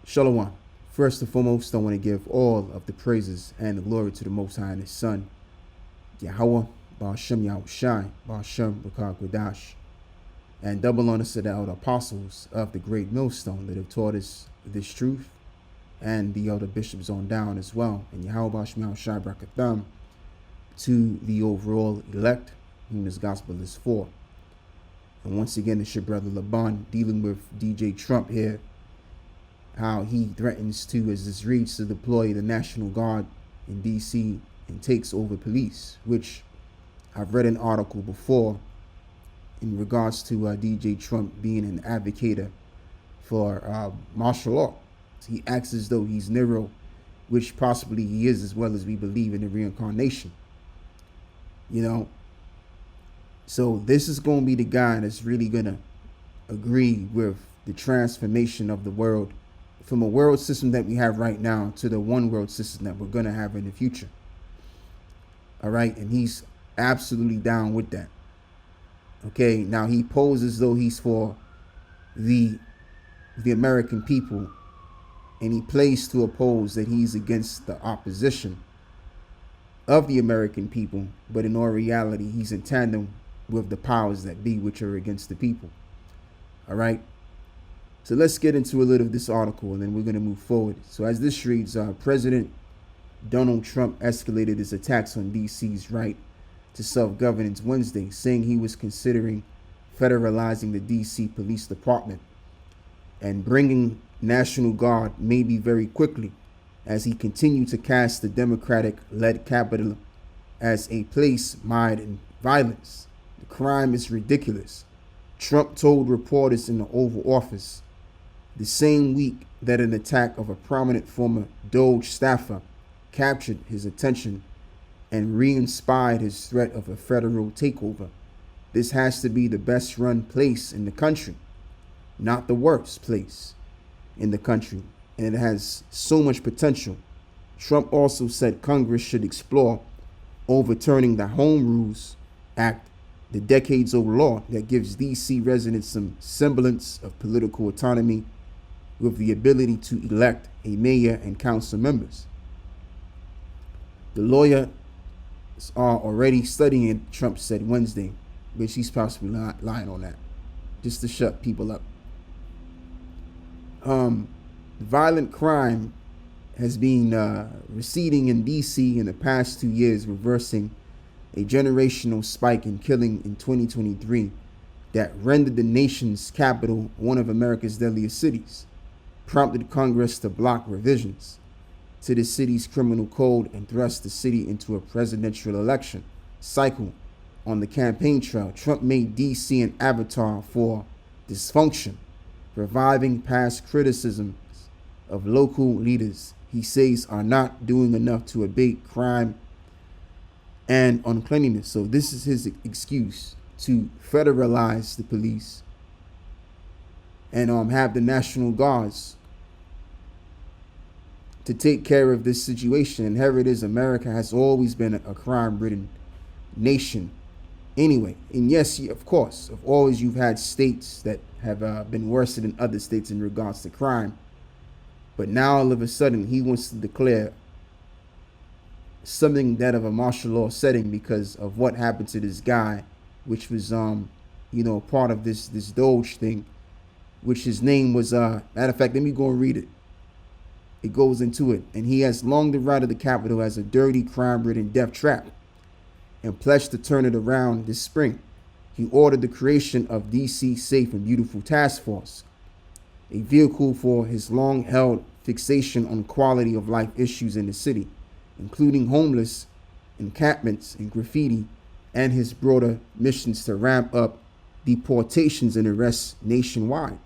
Shalom. First and foremost, I want to give all of the praises and the glory to the Most High and His Son, Yahweh, Ba'ashem Yahushai, Ba'ashem Rakah Quadash, and double honors to the elder apostles of the great millstone that have taught us this truth, and the elder bishops on down as well, and Yahweh Ba'ashem Yahushai Brakatham to the overall elect, whom this gospel is for. And once again, it's your brother Laban dealing with DJ Trump here, how he threatens to, as this reads, to deploy the National Guard in D.C. and takes over police, which I've read an article before in regards to DJ Trump being an advocate for martial law. He acts as though he's Nero, which possibly he is, as well as we believe in the reincarnation. You know, so this is going to be the guy that's really going to agree with the transformation of the world from a world system that we have right now to the one world system that we're going to have in the future. All right. And he's absolutely down with that. Okay. Now he poses as though he's for the American people, and he plays to oppose that he's against the opposition of the American people. But in all reality, he's in tandem with the powers that be, which are against the people. All right. So let's get into a little of this article, and then we're going to move forward. So as this reads, President Donald Trump escalated his attacks on D.C.'s right to self-governance Wednesday, saying he was considering federalizing the D.C. Police Department and bringing National Guard maybe very quickly, as he continued to cast the Democratic-led Capitol as a place mired in violence. The crime is ridiculous, Trump told reporters in the Oval Office, the same week that an attack of a prominent former Doge staffer captured his attention and re-inspired his threat of a federal takeover. This has to be the best run place in the country, not the worst place in the country, and it has so much potential. Trump also said Congress should explore overturning the Home Rules Act, the decades-old law that gives D.C. residents some semblance of political autonomy with the ability to elect a mayor and council members. The lawyers are already studying it, Trump said Wednesday, which he's possibly lying on that, just to shut people up. Violent crime has been receding in D.C. in the past 2 years, reversing a generational spike in killing in 2023 that rendered the nation's capital one of America's deadliest cities, prompted Congress to block revisions to the city's criminal code and thrust the city into a presidential election cycle. On the campaign trail, Trump made D.C. an avatar for dysfunction, reviving past criticisms of local leaders he says are not doing enough to abate crime and uncleanliness. So this is his excuse to federalize the police and have the National Guards to take care of this situation. And here it is, America has always been a crime-ridden nation anyway. And yes, of course, you've had states that have been worse than other states in regards to crime. But now all of a sudden he wants to declare something that of a martial law setting because of what happened to this guy, which was part of this Doge thing, which his name was matter of fact, let me go and read it. It goes into it. And he has long derided the Capitol as a dirty, crime-ridden death trap and pledged to turn it around this spring. He ordered the creation of D.C. Safe and Beautiful Task Force, a vehicle for his long-held fixation on quality of life issues in the city, including homeless encampments and graffiti, and his broader missions to ramp up deportations and arrests nationwide.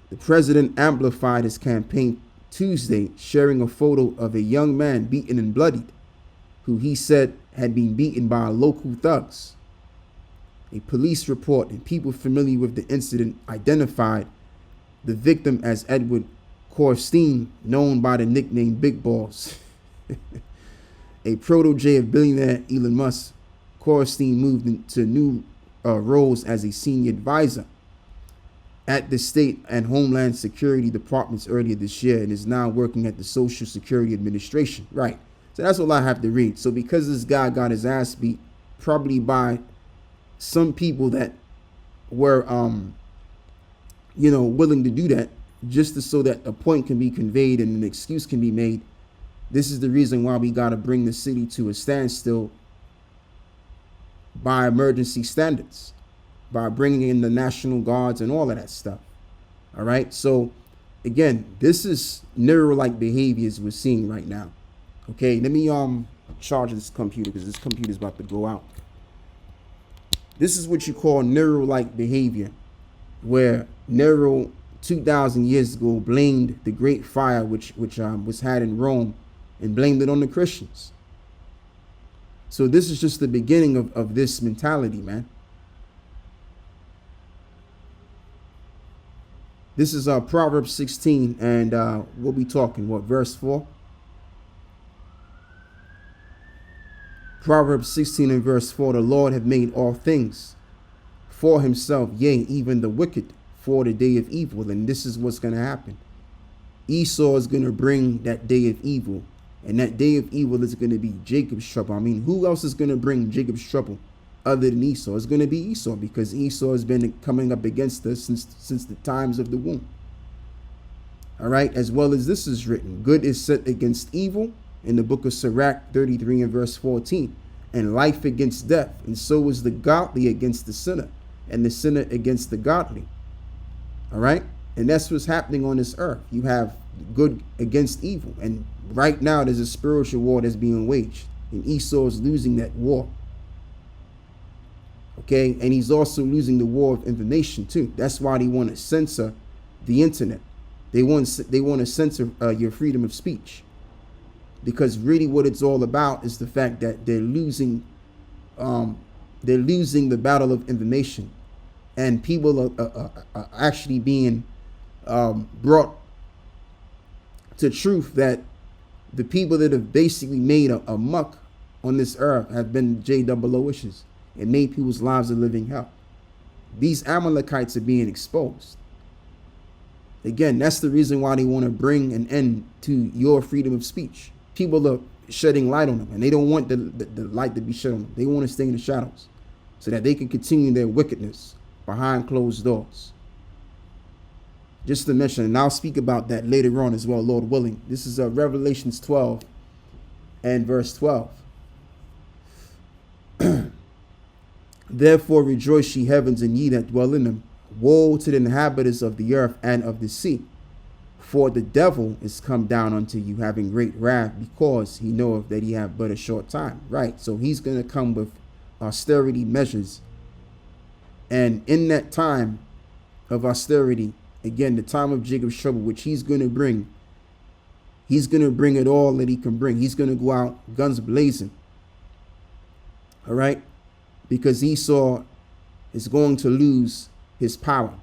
The president amplified his campaign Tuesday, sharing a photo of a young man beaten and bloodied, who he said had been beaten by local thugs. A police report and people familiar with the incident identified the victim as Edward Korstein, known by the nickname Big Balls. A protege of billionaire Elon Musk, Korstein moved into new roles as a senior advisor at the State and Homeland Security departments earlier this year and is now working at the Social Security Administration. Right. So that's all I have to read. So because this guy got his ass beat, probably by some people that were, willing to do that, so that a point can be conveyed and an excuse can be made. This is the reason why we got to bring the city to a standstill by emergency standards, by bringing in the National Guards and all of that stuff. All right. So again, this is Nero-like behaviors we're seeing right now. Okay, let me charge this computer because this computer is about to go out. This is what you call Nero-like behavior, where Nero 2,000 years ago blamed the great fire which was had in Rome and blamed it on the Christians. So this is just the beginning of this mentality, man. This is Proverbs 16, and we'll be talking, verse 4? Proverbs 16 and verse 4, the Lord hath made all things for himself, yea, even the wicked for the day of evil. And this is what's going to happen. Esau is going to bring that day of evil, and that day of evil is going to be Jacob's trouble. I mean, who else is going to bring Jacob's trouble other than Esau? It's going to be Esau, because Esau has been coming up against us since the times of the womb. All right, as well as this is written, good is set against evil, in the book of Sirach 33 and verse 14, and life against death, and so is the godly against the sinner, and the sinner against the godly. All right, and that's what's happening on this earth. You have good against evil, and right now there's a spiritual war that's being waged, and Esau is losing that war. Okay, and he's also losing the war of information too. That's why they want to censor the internet. They want to censor your freedom of speech. Because really what it's all about is the fact that they're losing the battle of information, and people are actually being brought to truth that the people that have basically made a muck on this earth have been JOOishes and made people's lives a living hell. These Amalekites are being exposed. Again, that's the reason why they want to bring an end to your freedom of speech. People are shedding light on them, and they don't want the light to be shed on them. They want to stay in the shadows so that they can continue their wickedness behind closed doors. Just to mention, and I'll speak about that later on as well, Lord willing. This is Revelations 12 and verse 12. Therefore rejoice, ye heavens, and ye that dwell in them. Woe to the inhabitants of the earth and of the sea. For the devil is come down unto you, having great wrath, because he knoweth that he have but a short time. Right. So he's going to come with austerity measures. And in that time of austerity, again, the time of Jacob's trouble, which he's going to bring it all that he can bring. He's going to go out guns blazing. All right. Because Esau is going to lose his power.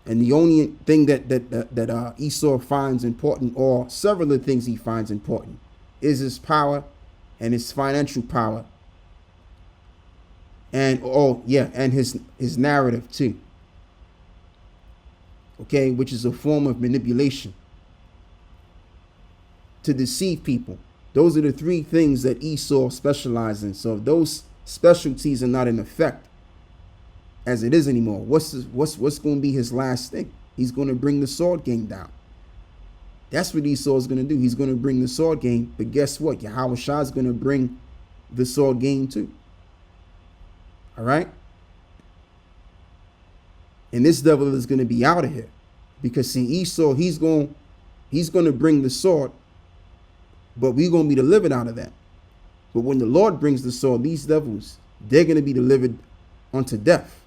And the only thing that Esau finds important, or several of the things he finds important, is his power and his financial power. And his narrative too. Okay, which is a form of manipulation to deceive people. Those are the three things that Esau specializes in. So if those specialties are not in effect as it is anymore, what's going to be his last thing? He's going to bring the sword game down. That's what Esau is going to do. He's going to bring the sword game. But guess what? Yahweh Shah is going to bring the sword game too. All right. And this devil is going to be out of here, because see, Esau, he's going to bring the sword, but we're going to be delivered out of that. But when the Lord brings the sword, these devils, they're going to be delivered unto death.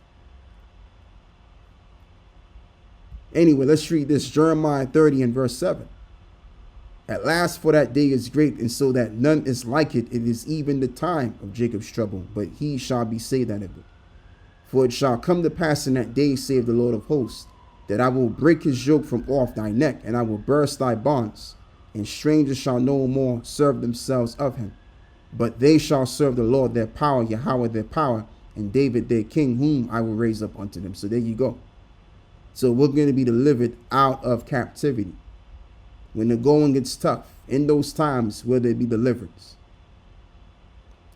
Anyway, let's read this. Jeremiah 30 and verse 7. At last, for that day is great, and so that none is like it. It is even the time of Jacob's trouble, but he shall be saved out of it. For it shall come to pass in that day, saith the Lord of hosts, that I will break his yoke from off thy neck, and I will burst thy bonds, and strangers shall no more serve themselves of him. But they shall serve the Lord their power, Yahweh their power, and David their king, whom I will raise up unto them. So there you go. So we're going to be delivered out of captivity. When the going gets tough, in those times will there be deliverance.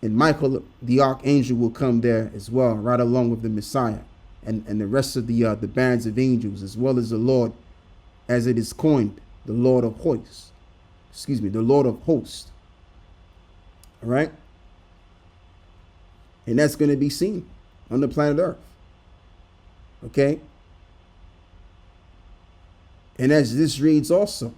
And Michael, the archangel, will come there as well, right along with the Messiah and the rest of the bands of angels, as well as the Lord, as it is coined, the Lord of hosts. Excuse me, the Lord of hosts. All right? And that's going to be seen on the planet Earth. Okay? And as this reads also,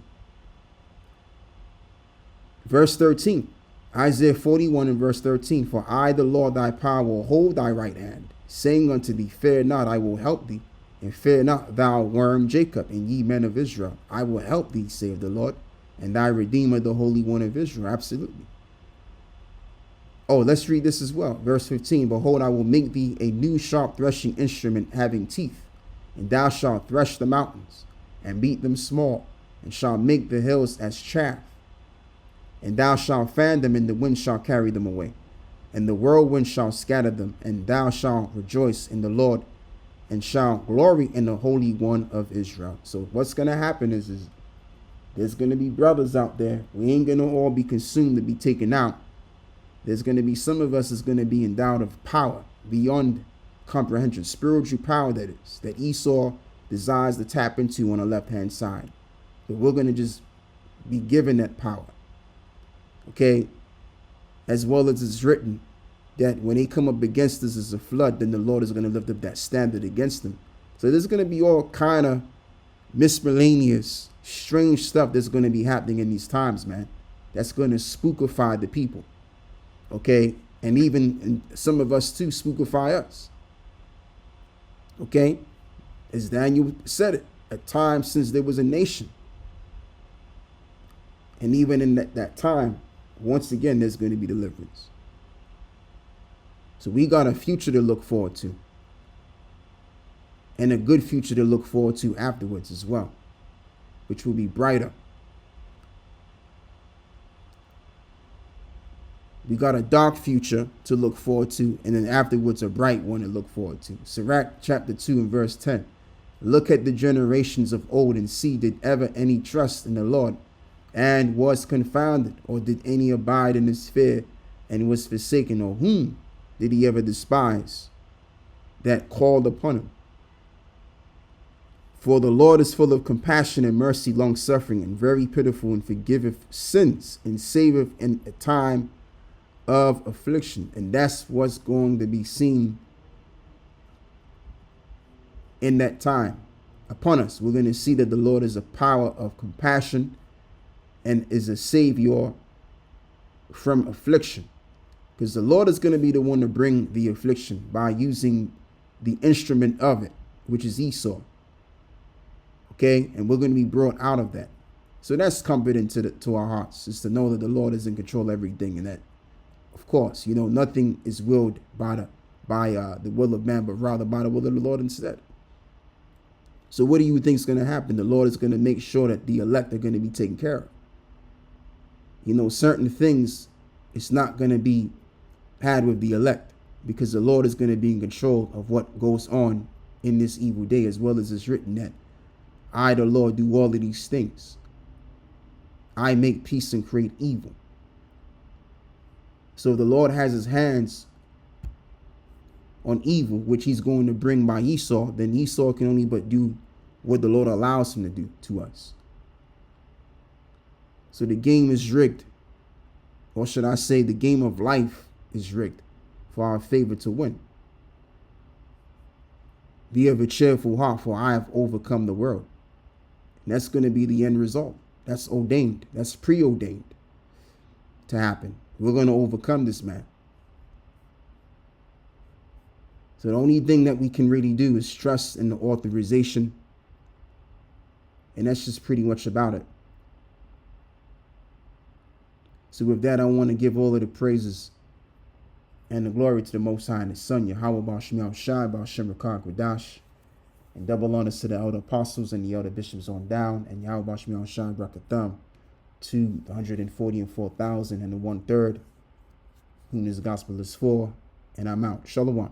verse 13, Isaiah 41 and verse 13, for I, the Lord thy power, will hold thy right hand, saying unto thee, fear not, I will help thee, and fear not, thou worm Jacob, and ye men of Israel. I will help thee, saith the Lord, and thy Redeemer, the Holy One of Israel. Absolutely. Oh, let's read this as well. Verse 15, behold, I will make thee a new sharp threshing instrument having teeth, and thou shalt thresh the mountains, and beat them small, and shalt make the hills as chaff. And thou shalt fan them, and the wind shall carry them away, and the whirlwind shall scatter them. And thou shalt rejoice in the Lord, and shalt glory in the Holy One of Israel. So what's going to happen is there's going to be brothers out there. We ain't going to all be consumed to be taken out. There's going to be some of us is going to be endowed of power beyond comprehension, spiritual power that is, that Esau desires to tap into on the left-hand side. But we're going to just be given that power. Okay, as well as it's written that when they come up against us as a flood, then the Lord is going to lift up that standard against them. So there's going to be all kind of miscellaneous, strange stuff that's going to be happening in these times, man. That's going to spookify the people. Okay, and even some of us too spookify us. Okay, as Daniel said it, at times since there was a nation. And even in that time, once again, there's going to be deliverance. So we got a future to look forward to. And a good future to look forward to afterwards as well, which will be brighter. We got a dark future to look forward to, and then afterwards a bright one to look forward to. Sirach chapter 2 and verse 10. Look at the generations of old and see, did ever any trust in the Lord and was confounded, or did any abide in his fear and was forsaken, or whom did he ever despise that called upon him? For the Lord is full of compassion and mercy, long suffering, and very pitiful, and forgiveth sins, and saveth in a time of affliction. And that's what's going to be seen in that time upon us. We're going to see that the Lord is a power of compassion and is a savior from affliction, because the Lord is going to be the one to bring the affliction by using the instrument of it, which is Esau. Okay, and we're going to be brought out of that. So that's comforting to our hearts, is to know that the Lord is in control of everything, and that, of course, you know, nothing is willed by the will of man, but rather by the will of the Lord instead. So what do you think is going to happen? The Lord is going to make sure that the elect are going to be taken care of. You know, certain things, it's not going to be had with the elect, because the Lord is going to be in control of what goes on in this evil day, as well as it's written that I, the Lord, do all of these things. I make peace and create evil. So the Lord has his hands on evil, which he's going to bring by Esau, then Esau can only but do what the Lord allows him to do to us. So the game is rigged, or should I say the game of life is rigged for our favor to win. Be of a cheerful heart, for I have overcome the world. And that's going to be the end result. That's ordained. That's preordained to happen. We're going to overcome this, man. So the only thing that we can really do is trust in the authorization. And that's just pretty much about it. So with that, I want to give all of the praises and the glory to the Most High and His Son, Yahweh Ba'Shem Yahushai, Ba'Shem Rakah Quadash, and double honors to the elder apostles and the elder bishops on down, and Yahweh Ba'Shem Yahushai Brakatham to the 144,000 and the 1/3, whom this gospel is for, and I'm out. Shalom.